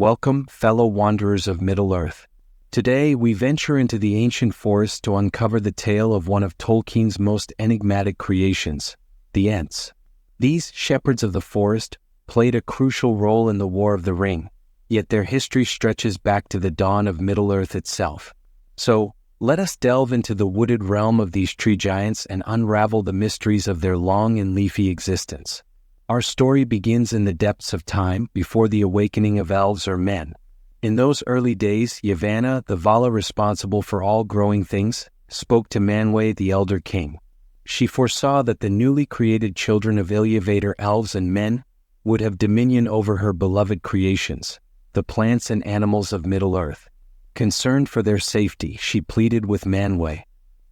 Welcome, fellow wanderers of Middle-earth. Today, we venture into the ancient forest to uncover the tale of one of Tolkien's most enigmatic creations, the Ents. These shepherds of the forest played a crucial role in the War of the Ring, yet their history stretches back to the dawn of Middle-earth itself. So, let us delve into the wooded realm of these tree giants and unravel the mysteries of their long and leafy existence. Our story begins in the depths of time before the awakening of elves or men. In those early days, Yavanna, the Vala responsible for all growing things, spoke to Manwë, the elder king. She foresaw that the newly created children of Iluvatar elves and men would have dominion over her beloved creations, the plants and animals of Middle-earth. Concerned for their safety, she pleaded with Manwë.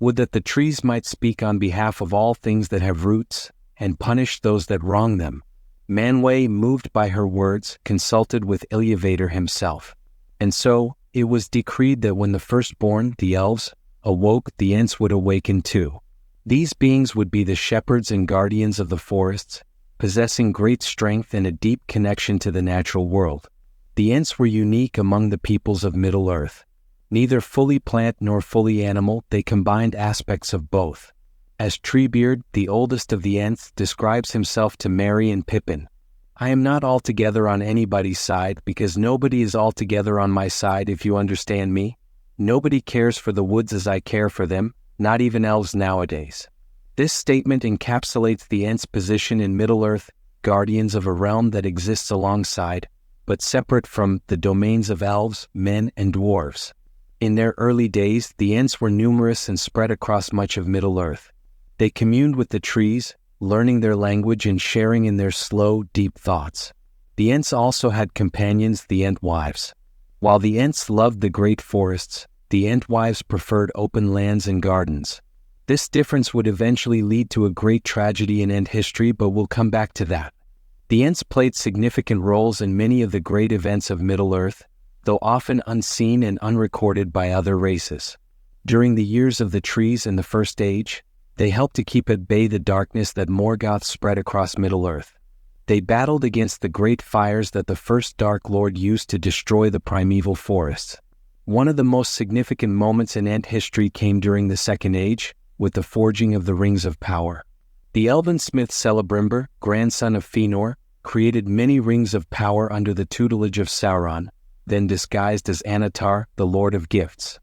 Would that the trees might speak on behalf of all things that have roots, and punish those that wrong them. Manwë, moved by her words, consulted with Iluvatar himself. And so, it was decreed that when the firstborn, the elves, awoke, the Ents would awaken too. These beings would be the shepherds and guardians of the forests, possessing great strength and a deep connection to the natural world. The Ents were unique among the peoples of Middle-earth. Neither fully plant nor fully animal, they combined aspects of both. As Treebeard, the oldest of the Ents, describes himself to Merry and Pippin, "I am not altogether on anybody's side because nobody is altogether on my side, if you understand me. Nobody cares for the woods as I care for them, not even elves nowadays." This statement encapsulates the Ents' position in Middle-earth, guardians of a realm that exists alongside, but separate from, the domains of elves, men, and dwarves. In their early days, the Ents were numerous and spread across much of Middle-earth. They communed with the trees, learning their language and sharing in their slow, deep thoughts. The Ents also had companions, the Entwives. While the Ents loved the great forests, the Entwives preferred open lands and gardens. This difference would eventually lead to a great tragedy in Ent history, but we'll come back to that. The Ents played significant roles in many of the great events of Middle-earth, though often unseen and unrecorded by other races. During the years of the trees in the First Age, they helped to keep at bay the darkness that Morgoth spread across Middle-earth. They battled against the great fires that the first Dark Lord used to destroy the primeval forests. One of the most significant moments in Ent history came during the Second Age, with the forging of the Rings of Power. The elven smith Celebrimbor, grandson of Fëanor, created many rings of power under the tutelage of Sauron, then disguised as Annatar, the Lord of Gifts.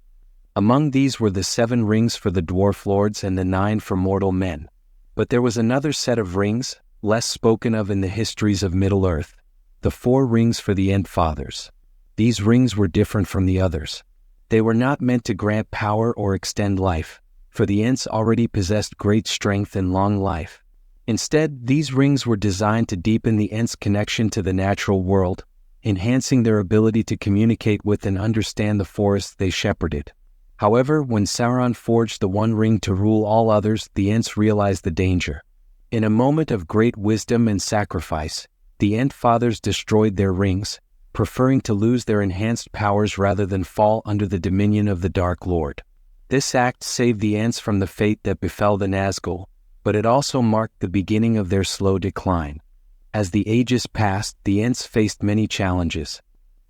Among these were the 7 rings for the dwarf lords and the 9 for mortal men. But there was another set of rings, less spoken of in the histories of Middle-earth, the 4 rings for the Ent-fathers. These rings were different from the others. They were not meant to grant power or extend life, for the Ents already possessed great strength and long life. Instead, these rings were designed to deepen the Ents' connection to the natural world, enhancing their ability to communicate with and understand the forests they shepherded. However, when Sauron forged the one ring to rule all others, the Ents realized the danger. In a moment of great wisdom and sacrifice, the Ent-fathers destroyed their rings, preferring to lose their enhanced powers rather than fall under the dominion of the Dark Lord. This act saved the Ents from the fate that befell the Nazgul, but it also marked the beginning of their slow decline. As the ages passed, the Ents faced many challenges.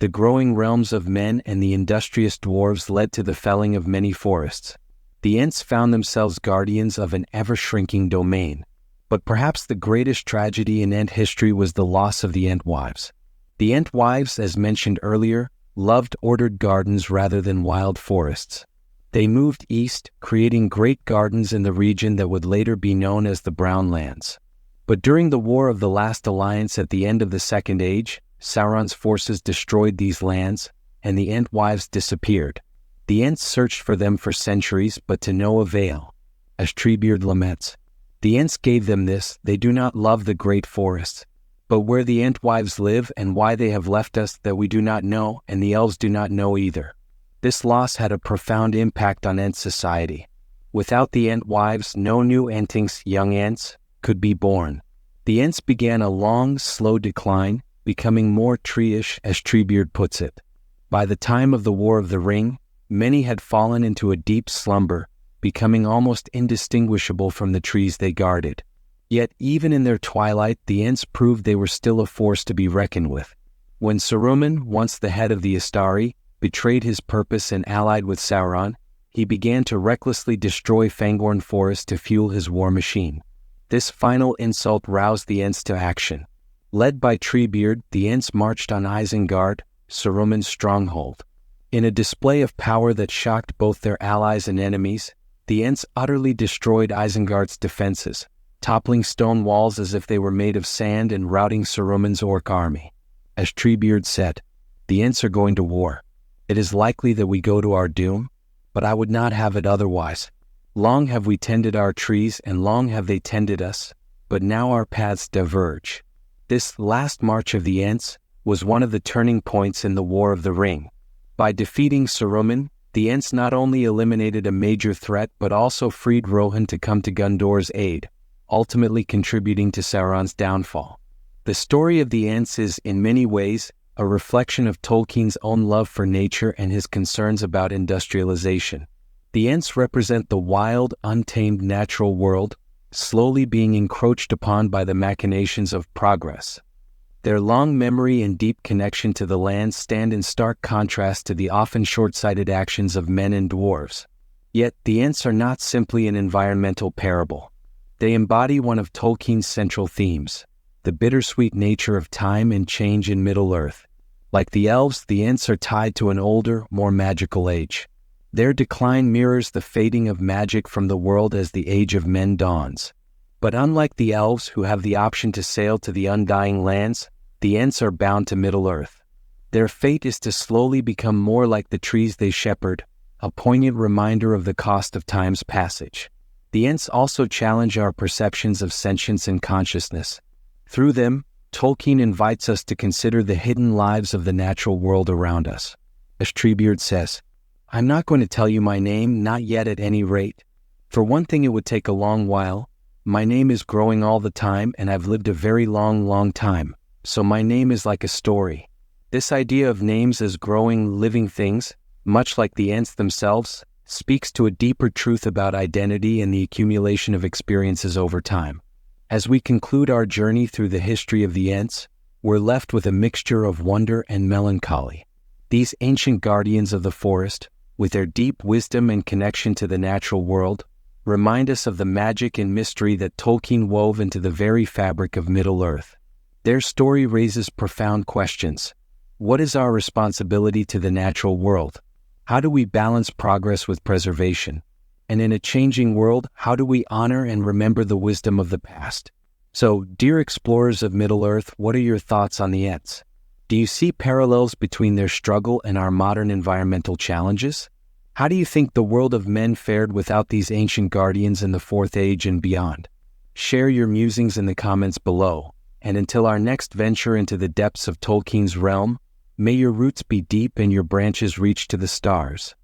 The growing realms of men and the industrious dwarves led to the felling of many forests. The Ents found themselves guardians of an ever-shrinking domain. But perhaps the greatest tragedy in Ent history was the loss of the Entwives. The Entwives, as mentioned earlier, loved ordered gardens rather than wild forests. They moved east, creating great gardens in the region that would later be known as the Brown Lands. But during the War of the Last Alliance at the end of the Second Age, Sauron's forces destroyed these lands, and the Entwives disappeared. The Ents searched for them for centuries, but to no avail. As Treebeard laments, "The Ents gave them this, they do not love the great forests. But where the Entwives live and why they have left us that we do not know, and the elves do not know either." This loss had a profound impact on Ent society. Without the Entwives, no new Entings, young Ents, could be born. The Ents began a long, slow decline, becoming more tree-ish, as Treebeard puts it. By the time of the War of the Ring, many had fallen into a deep slumber, becoming almost indistinguishable from the trees they guarded. Yet even in their twilight, the Ents proved they were still a force to be reckoned with. When Saruman, once the head of the Istari, betrayed his purpose and allied with Sauron, he began to recklessly destroy Fangorn Forest to fuel his war machine. This final insult roused the Ents to action. Led by Treebeard, the Ents marched on Isengard, Saruman's stronghold. In a display of power that shocked both their allies and enemies, the Ents utterly destroyed Isengard's defenses, toppling stone walls as if they were made of sand and routing Saruman's orc army. As Treebeard said, "The Ents are going to war. It is likely that we go to our doom, but I would not have it otherwise. Long have we tended our trees, and long have they tended us, but now our paths diverge." This last march of the Ents was one of the turning points in the War of the Ring. By defeating Saruman, the Ents not only eliminated a major threat but also freed Rohan to come to Gundor's aid, ultimately contributing to Sauron's downfall. The story of the Ents is, in many ways, a reflection of Tolkien's own love for nature and his concerns about industrialization. The Ents represent the wild, untamed natural world, slowly being encroached upon by the machinations of progress. Their long memory and deep connection to the land stand in stark contrast to the often short-sighted actions of men and dwarves. Yet, the Ents are not simply an environmental parable. They embody one of Tolkien's central themes, the bittersweet nature of time and change in Middle-earth. Like the elves, the Ents are tied to an older, more magical age. Their decline mirrors the fading of magic from the world as the Age of Men dawns. But unlike the elves, who have the option to sail to the undying lands, the Ents are bound to Middle-earth. Their fate is to slowly become more like the trees they shepherd, a poignant reminder of the cost of time's passage. The Ents also challenge our perceptions of sentience and consciousness. Through them, Tolkien invites us to consider the hidden lives of the natural world around us. As Treebeard says, "I'm not going to tell you my name, not yet at any rate. For one thing, it would take a long while. My name is growing all the time, and I've lived a very long time, so my name is like a story." This idea of names as growing, living things, much like the Ents themselves, speaks to a deeper truth about identity and the accumulation of experiences over time. As we conclude our journey through the history of the Ents, we're left with a mixture of wonder and melancholy. These ancient guardians of the forest, with their deep wisdom and connection to the natural world, remind us of the magic and mystery that Tolkien wove into the very fabric of Middle-earth. Their story raises profound questions. What is our responsibility to the natural world? How do we balance progress with preservation? And in a changing world, how do we honor and remember the wisdom of the past? So, dear explorers of Middle-earth, what are your thoughts on the Ents? Do you see parallels between their struggle and our modern environmental challenges? How do you think the world of men fared without these ancient guardians in the Fourth Age and beyond? Share your musings in the comments below, and until our next venture into the depths of Tolkien's realm, may your roots be deep and your branches reach to the stars.